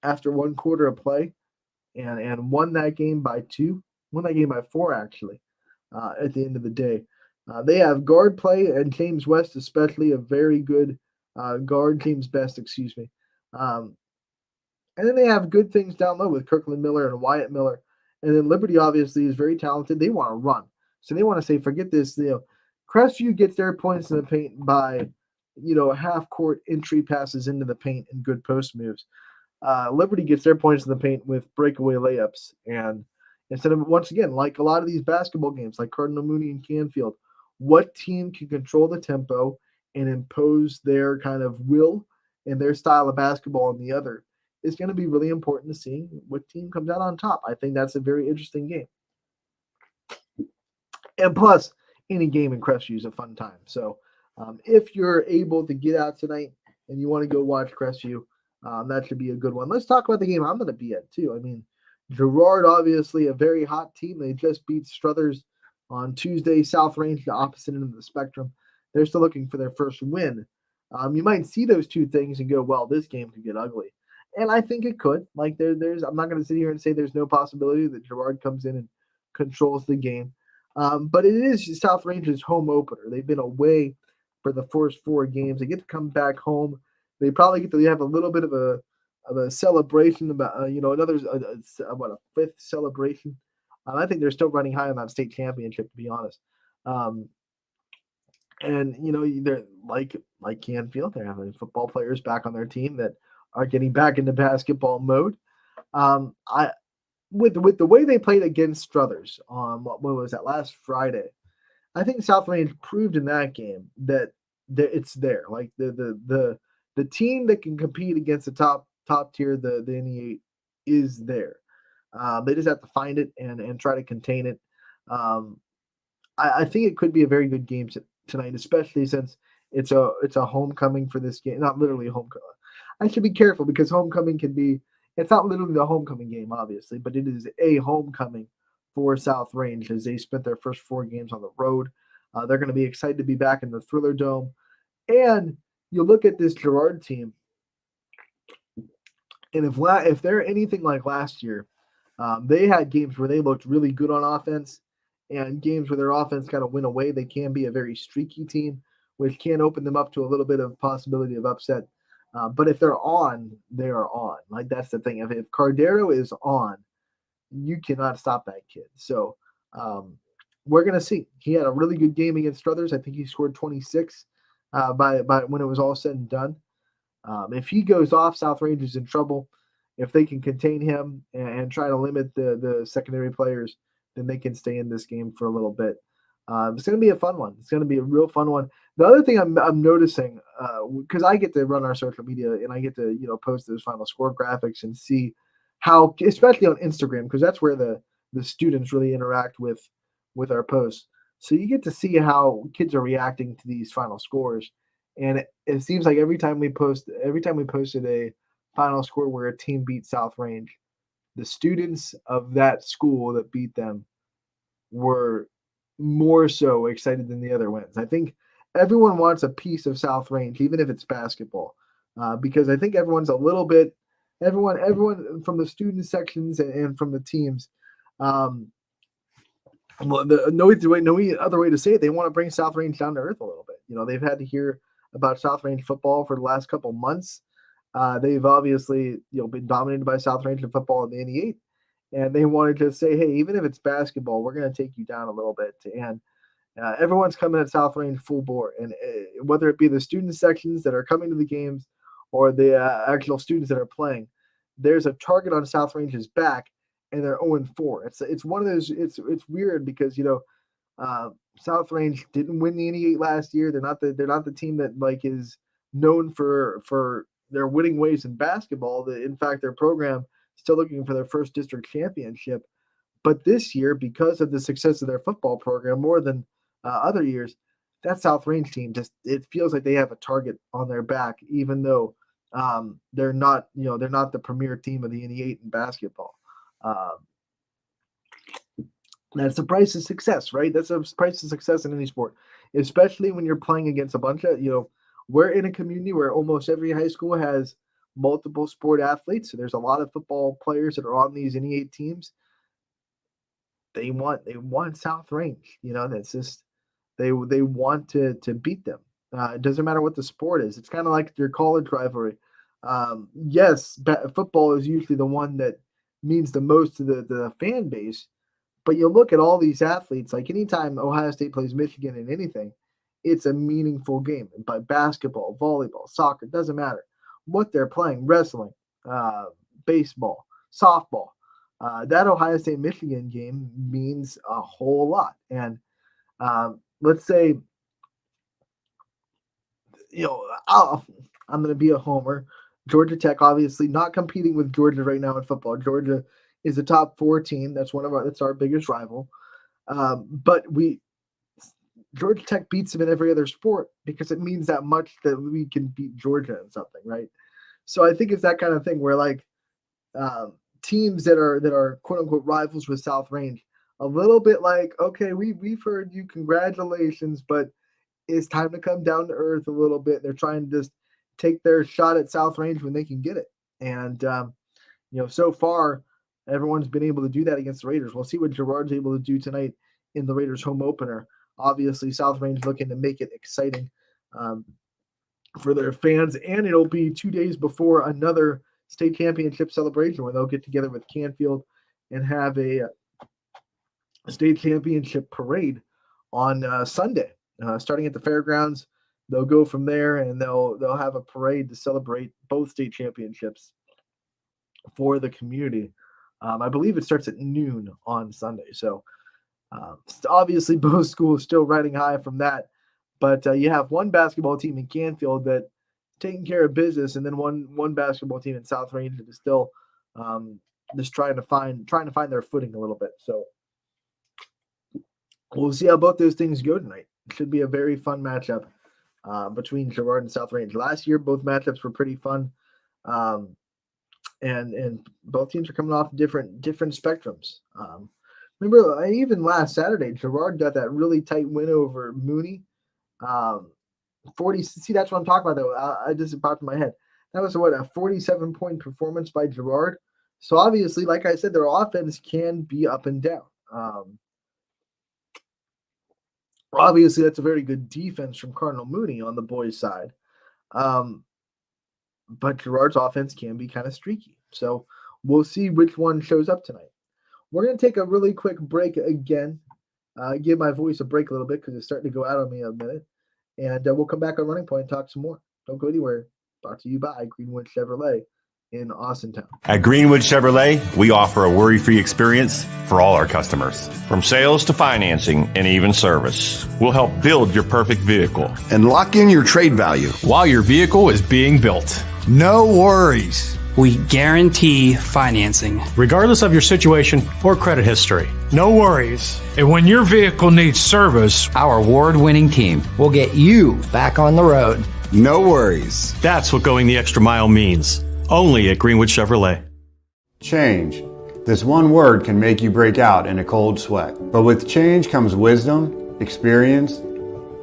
after one quarter of play, and won that game by 2. Won that game by 4, actually, at the end of the day. They have guard play, and James West especially, a very good guard. James Best, excuse me. And then they have good things down low with Kirkland Miller and Wyatt Miller And then Liberty obviously is very talented. They want to run. So they want to say, forget this. Crestview gets their points in the paint by, half court entry passes into the paint and good post moves. Liberty gets their points in the paint with breakaway layups. And instead of, once again, like a lot of these basketball games, like Cardinal Mooney and Canfield, what team can control the tempo and impose their kind of will and their style of basketball on the other is going to be really important to see what team comes out on top. I think that's a very interesting game. And plus, any game in Crestview is a fun time. So if you're able to get out tonight and you want to go watch Crestview, that should be a good one. Let's talk about the game I'm going to be at, too. I mean, Girard, obviously, a very hot team. They just beat Struthers on Tuesday. South Range, the opposite end of the spectrum. They're still looking for their first win. You might see those two things and go, well, this game could get ugly. And I think it could. Like, I'm not going to sit here and say there's no possibility that Girard comes in and controls the game. But it is South Range's home opener. They've been away for the first 4 games. They get to come back home. They probably get to have a little bit of a celebration about another a 5th celebration. I think they're still running high on that state championship, to be honest. And they're like Canfield, they're having football players back on their team that are getting back into basketball mode. With the way they played against Struthers on what was that last Friday, I think South Range proved in that game that it's there. Like the team that can compete against the top tier, the NE8 is there. They just have to find it and try to contain it. I think it could be a very good game tonight, especially since it's a homecoming for this game. Not literally a homecoming. I should be careful because homecoming can be. It's not literally the homecoming game, obviously, but it is a homecoming for South Range as they spent their first 4 games on the road. They're going to be excited to be back in the Thriller Dome. And you look at this Girard team, and if they're anything like last year, they had games where they looked really good on offense and games where their offense kind of went away. They can be a very streaky team, which can open them up to a little bit of possibility of upset. But if they're on, they are on. Like, that's the thing. If Cardero is on, you cannot stop that kid. So we're going to see. He had a really good game against Struthers. I think he scored 26 by when it was all said and done. If he goes off, South Range is in trouble. If they can contain him and try to limit the secondary players, then they can stay in this game for a little bit. It's going to be a fun one. It's going to be a real fun one. The other thing I'm noticing, because I get to run our social media and I get to post those final score graphics and see how, especially on Instagram, because that's where the students really interact with our posts. So you get to see how kids are reacting to these final scores, and it seems like every time we posted a final score where a team beat South Range, the students of that school that beat them were more so excited than the other wins. I think everyone wants a piece of South Range, even if it's basketball, because I think everyone's a little bit, everyone from the student sections and from the teams. Well, no other way to say it, they want to bring South Range down to earth a little bit. They've had to hear about South Range football for the last couple months. They've obviously been dominated by South Range in football in the NE8. And they wanted to say, hey, even if it's basketball, we're going to take you down a little bit. And everyone's coming at South Range full bore. And whether it be the student sections that are coming to the games or the actual students that are playing, there's a target on South Range's back, and they're 0-4. It's one of those. It's weird because South Range didn't win the NE8 last year. They're not the team that is known for their winning ways in basketball. In fact, their program still looking for their first district championship. But this year, because of the success of their football program more than other years, that South Range team it feels like they have a target on their back, even though they're not the premier team of the NE8 in basketball. That's the price of success, right? That's the price of success in any sport, especially when you're playing against a bunch of, we're in a community where almost every high school has multiple sport athletes. So there's a lot of football players that are on these NE8 teams. They want South Range. That's just they want to beat them. It doesn't matter what the sport is. It's kind of like your college rivalry. Yes, football is usually the one that means the most to the fan base. But you look at all these athletes, like anytime Ohio State plays Michigan in anything, it's a meaningful game. But basketball, volleyball, soccer, doesn't matter what they're playing, wrestling, baseball, softball. That Ohio State Michigan game means a whole lot. And let's say, I'm going to be a homer. Georgia Tech, obviously, not competing with Georgia right now in football. Georgia is a top 4 team. That's that's our biggest rival. But Georgia Tech beats them in every other sport because it means that much that we can beat Georgia in something, right? So I think it's that kind of thing where like teams that are quote unquote rivals with South Range, a little bit like, okay, we've heard you, congratulations, but it's time to come down to earth a little bit. They're trying to just take their shot at South Range when they can get it. And so far everyone's been able to do that against the Raiders. We'll see what Girard's able to do tonight in the Raiders home opener. Obviously, South Range looking to make it exciting for their fans, and it'll be 2 days before another state championship celebration where they'll get together with Canfield and have a state championship parade on Sunday, starting at the fairgrounds. They'll go from there and they'll have a parade to celebrate both state championships for the community. I believe it starts at noon on Sunday. So obviously both schools still riding high from that, but you have one basketball team in Canfield that taking care of business, and then one basketball team in South Range that is still just trying to find their footing a little bit. So we'll see how both those things go tonight. It should be a very fun matchup between Girard and South Range. Last year, both matchups were pretty fun, and both teams are coming off different spectrums. Remember, even last Saturday, Girard got that really tight win over Mooney. 40. See, that's what I'm talking about, though. I just popped in my head. That was a 47-point performance by Girard. So obviously, like I said, their offense can be up and down. Obviously, that's a very good defense from Cardinal Mooney on the boys' side. But Girard's offense can be kind of streaky. So we'll see which one shows up tonight. We're going to take a really quick break again. Give my voice a break a little bit because it's starting to go out on me in a minute. And we'll come back on Running Point and talk some more. Don't go anywhere. Brought to you by Greenwood Chevrolet in Austintown. At Greenwood Chevrolet, we offer a worry-free experience for all our customers. From sales to financing and even service, we'll help build your perfect vehicle and lock in your trade value while your vehicle is being built. No worries. We guarantee financing, regardless of your situation or credit history. No worries. And when your vehicle needs service, our award-winning team will get you back on the road. No worries. That's what going the extra mile means. Only at Greenwood Chevrolet. Change. This one word can make you break out in a cold sweat. But with change comes wisdom, experience,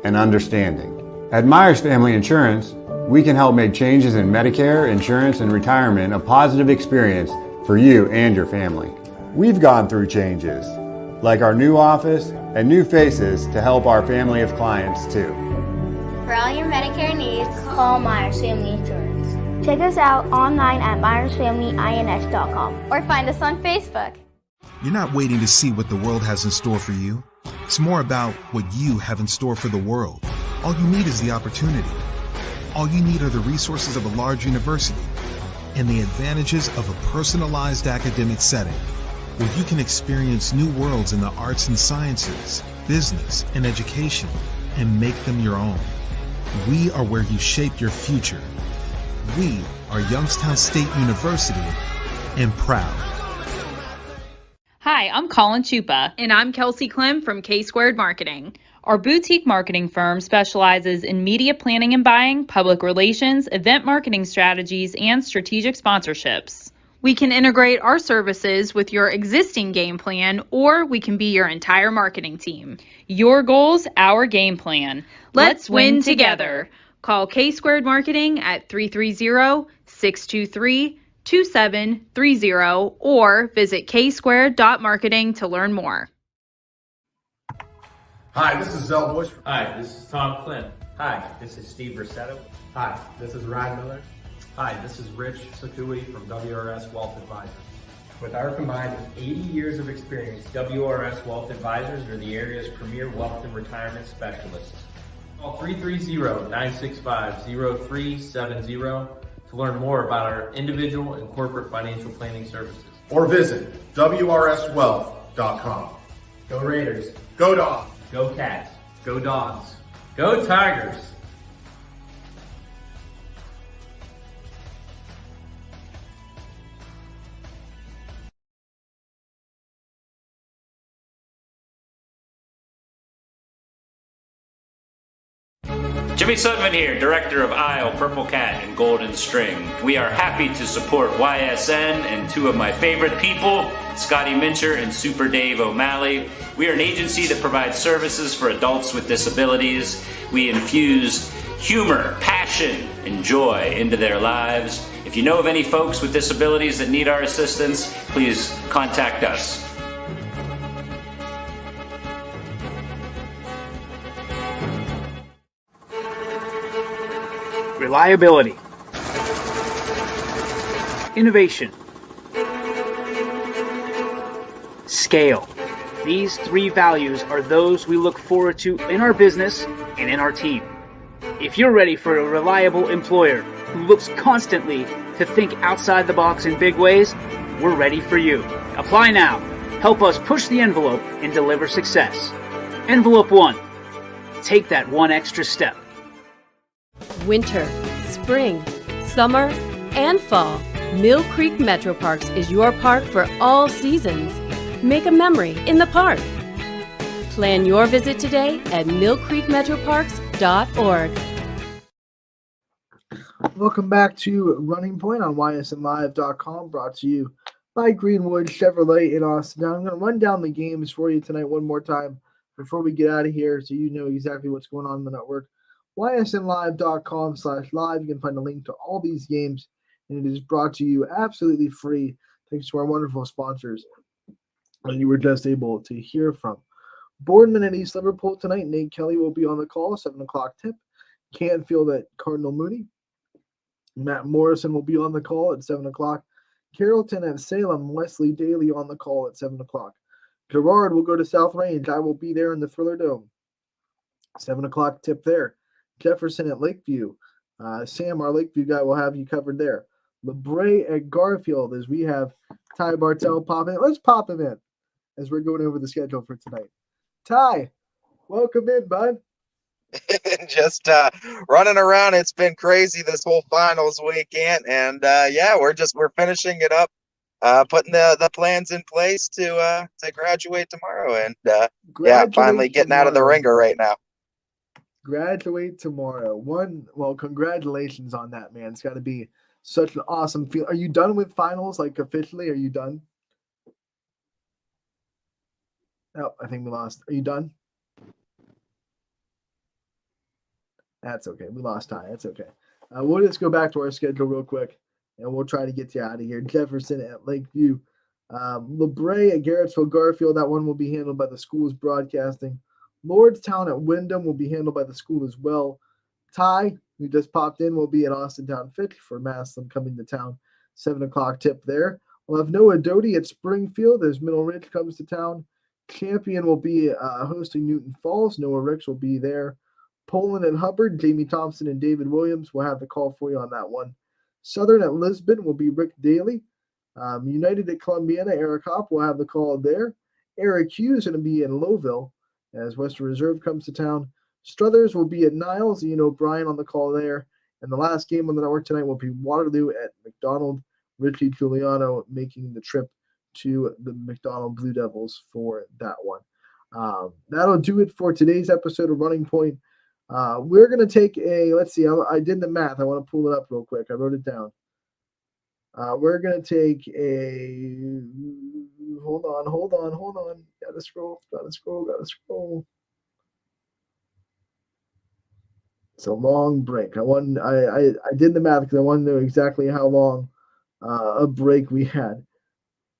and understanding. At Myers Family Insurance, we can help make changes in Medicare, insurance, and retirement a positive experience for you and your family. We've gone through changes, like our new office and new faces to help our family of clients too. For all your Medicare needs, call Myers Family Insurance. Check us out online at myersfamilyins.com or find us on Facebook. You're not waiting to see what the world has in store for you. It's more about what you have in store for the world. All you need is the opportunity. All you need are the resources of a large university and the advantages of a personalized academic setting where you can experience new worlds in the arts and sciences, business, and education and make them your own. We are where you shape your future. We are Youngstown State University and proud. Hi, I'm Colin Chupa. And I'm Kelsey Clem from K2 Marketing. Our boutique marketing firm specializes in media planning and buying, public relations, event marketing strategies, and strategic sponsorships. We can integrate our services with your existing game plan, or we can be your entire marketing team. Your goals, our game plan. Let's win together. Call K2 Marketing at 330-623-2730 or visit ksquared.marketing to learn more. Hi, this is Zell Bush. Hi, this is Tom Clint. Hi, this is Steve Rossetto. Hi, this is Ryan Miller. Hi, this is Rich Sakui from WRS Wealth Advisors. With our combined 80 years of experience, WRS Wealth Advisors are the area's premier wealth and retirement specialists. Call 330-965-0370 to learn more about our individual and corporate financial planning services. Or visit WRSwealth.com. Go Raiders. Go Dogs. Go Cats. Go Dogs. Go Tigers. Jimmy Sudman here, Director of Isle, Purple Cat, and Golden String. We are happy to support YSN and two of my favorite people, Scotty Mincher and Super Dave O'Malley. We are an agency that provides services for adults with disabilities. We infuse humor, passion, and joy into their lives. If you know of any folks with disabilities that need our assistance, please contact us. Reliability, innovation, scale. These three values are those we look forward to in our business and in our team. If you're ready for a reliable employer who looks constantly to think outside the box in big ways, we're ready for you. Apply now. Help us push the envelope and deliver success. Envelope 1. Take that one extra step. Winter, spring, summer, and fall. Mill Creek Metro Parks is your park for all seasons. Make a memory in the park. Plan your visit today at millcreekmetroparks.org. Welcome back to Running Point on ysnlive.com, brought to you by Greenwood Chevrolet in Austin. Now, I'm going to run down the games for you tonight one more time before we get out of here so you know exactly what's going on in the network. ysnlive.com/live. You can find a link to all these games, and it is brought to you absolutely free thanks to our wonderful sponsors that you were just able to hear from. Boardman and East Liverpool tonight. Nate Kelly will be on the call, 7 o'clock tip. Canfield at Cardinal Mooney. Matt Morrison will be on the call at 7 o'clock. Carrollton at Salem. Wesley Daly on the call at 7 o'clock. Gerard will go to South Range. I will be there in the Thriller Dome. 7 o'clock tip there. Jefferson at Lakeview. Sam, our Lakeview guy, will have you covered there. LeBray at Garfield as we have Ty Bartell popping in. Let's pop him in as we're going over the schedule for tonight. Ty, welcome in, bud. Just running around. It's been crazy this whole finals weekend, and we're finishing it up, putting the plans in place to graduate tomorrow, and finally getting out of the ringer right now. Graduate tomorrow. Congratulations on that, man. It's got to be such an awesome feel. Are you done with finals? Like officially, are you done? Oh, I think we lost. Are you done? That's okay. We lost Ty. That's okay. We'll just go back to our schedule real quick, and we'll try to get you out of here. Jefferson at Lakeview. LeBray at Garrettsville Garfield. That one will be handled by the school's broadcasting. Lordstown at Wyndham will be handled by the school as well. Ty, who just popped in, will be at Austintown Fitch for Massillon coming to town. 7 o'clock tip there. We'll have Noah Doty at Springfield as Middle Ridge comes to town. Champion will be hosting Newton Falls. Noah Ricks will be there. Poland and Hubbard, Jamie Thompson and David Williams will have the call for you on that one. Southern at Lisbon will be Rick Daly. United at Columbiana, Eric Hopp will have the call there. Eric Hughes is going to be in Lowville as Western Reserve comes to town. Struthers will be at Niles, Ian O'Brien on the call there. And the last game on the network tonight will be Waterloo at McDonald. Richie Giuliano making the trip to the McDonald Blue Devils for that one. That'll do it for today's episode of Running Point. We're going to take let's see, I did the math. I want to pull it up real quick. I wrote it down. We're going to take hold on. Gotta scroll. It's a long break. I did the math because I wanted to know exactly how long a break we had.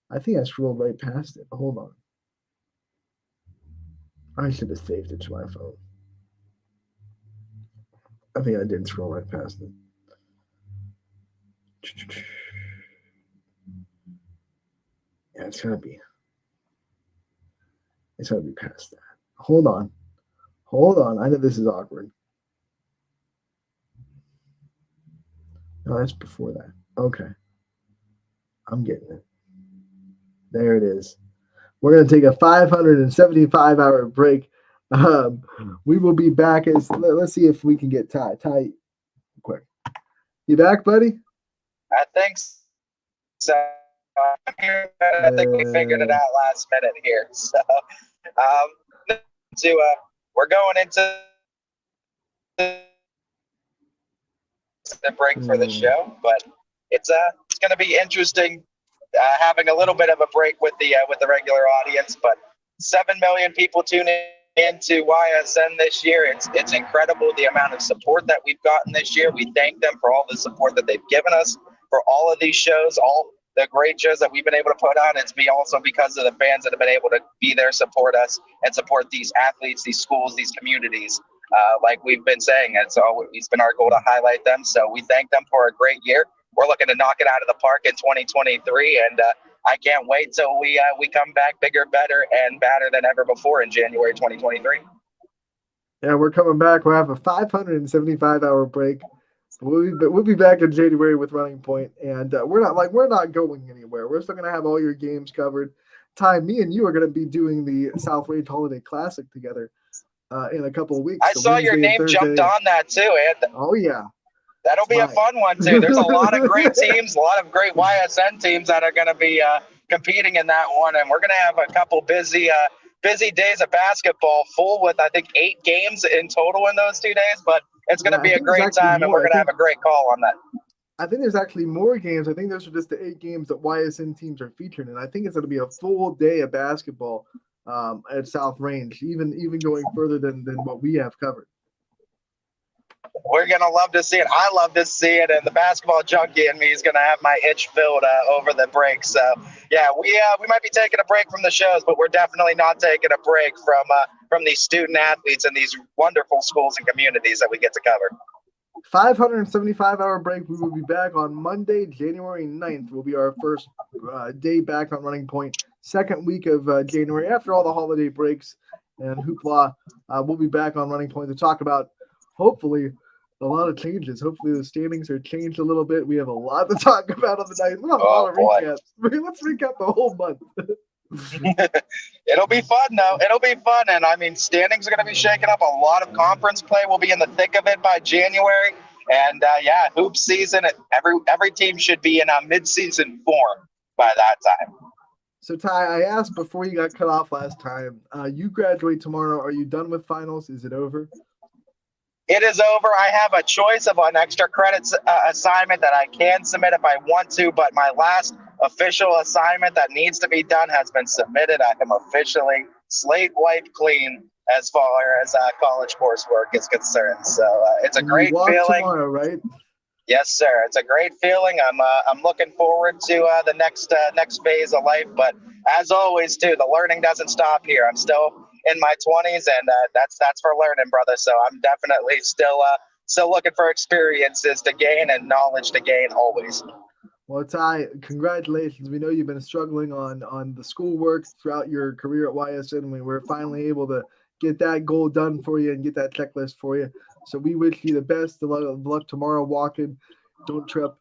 I think I scrolled right past it. Hold on. I should have saved it to my phone. I think I did scroll right past it. Yeah, it's gonna be past that. Hold on. I know this is awkward. No, that's before that. Okay. I'm getting it. There it is. We're going to take a 575-hour break. We will be back. Let's see if we can get Ty. Ty, quick. You back, buddy? I think so. I think we figured it out last minute here. So, we're going into the break for the show, but it's going to be interesting having a little bit of a break with the regular audience. But 7 million people tuning into YSN this year. It's incredible the amount of support that we've gotten this year. We thank them for all the support that they've given us for all of these shows, all the great shows that we've been able to put on. It's also because of the fans that have been able to be there, support us, and support these athletes, these schools, these communities. Like we've been saying, it's been our goal to highlight them. So we thank them for a great year. We're looking to knock it out of the park in 2023, and I can't wait till we come back bigger, better, and badder than ever before in January 2023. Yeah, we're coming back. We'll have a 575-hour break. We'll be back in January with Running Point, and we're not going anywhere. We're still gonna have all your games covered. Ty, me and you are gonna be doing the Southridge Holiday Classic together in a couple of weeks. I saw your name jumped on that too, and oh yeah, that'll be a fun one too. There's a lot of great teams, a lot of great YSN teams that are going to be competing in that one, and we're going to have a couple busy days of basketball, full with I think 8 games in total in those 2 days. But it's going to be a great time, and we're going to have a greght call on that. I think there's actually more games. I think those are just the 8 games that YSN teams are featuring, and I think it's going to be a full day of basketball at South Range, even going further than what we have covered. We're going to love to see it. I love to see it, and the basketball junkie in me is going to have my itch filled over the break. So, yeah, we might be taking a break from the shows, but we're definitely not taking a break from these student athletes and these wonderful schools and communities that we get to cover. 575-hour break. We will be back on Monday, January 9th. Will be our first day back on Running Point. Second week of January, after all the holiday breaks and hoopla, we'll be back on Running Point to talk about, hopefully, a lot of changes. Hopefully the standings are changed a little bit. We have a lot to talk about on the night. We'll have a lot of recaps. Let's recap the whole month. It'll be fun, though. It'll be fun. And, I mean, standings are going to be shaking up. A lot of conference play will be in the thick of it by January. And, yeah, hoop season, every team should be in a mid-season form by that time. So, Ty, I asked before you got cut off last time, you graduate tomorrow. Are you done with finals? Is it over? It is over. I have a choice of an extra credits assignment that I can submit if I want to, but my last official assignment that needs to be done has been submitted. I am officially slate wiped clean as far as college coursework is concerned. So it's a great feeling. Tomorrow, right? Yes, sir. It's a great feeling. I'm looking forward to the next phase of life. But as always, too, the learning doesn't stop here. I'm still in my 20s, and that's for learning, brother. So I'm definitely still looking for experiences to gain and knowledge to gain always. Well, Ty, congratulations. We know you've been struggling on the schoolwork throughout your career at YSN. We were finally able to get that goal done for you and get that checklist for you. So we wish you the best of luck tomorrow walking. Don't trip.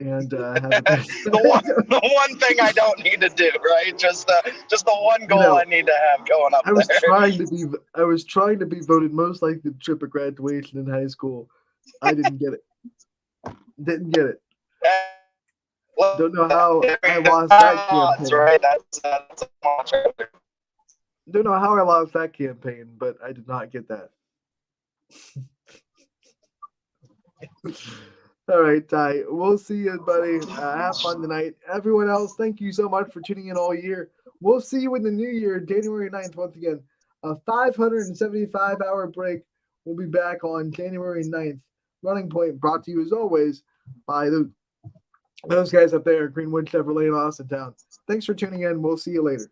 And have the best. the one thing I don't need to do, right? Just the one goal I need to have going up I was there. trying to be voted most likely to trip at graduation in high school. I didn't get it. Don't know how I lost that campaign. Right? Don't know how I lost that campaign, but I did not get that. All right, Ty. We'll see you, buddy. Have fun tonight. Everyone else, thank you so much for tuning in all year. We'll see you in the new year, January 9th, once again. A 575-hour break. We'll be back on January 9th. Running Point brought to you, as always, by those guys up there at Greenwood Chevrolet in Austin Town. Thanks for tuning in. We'll see you later.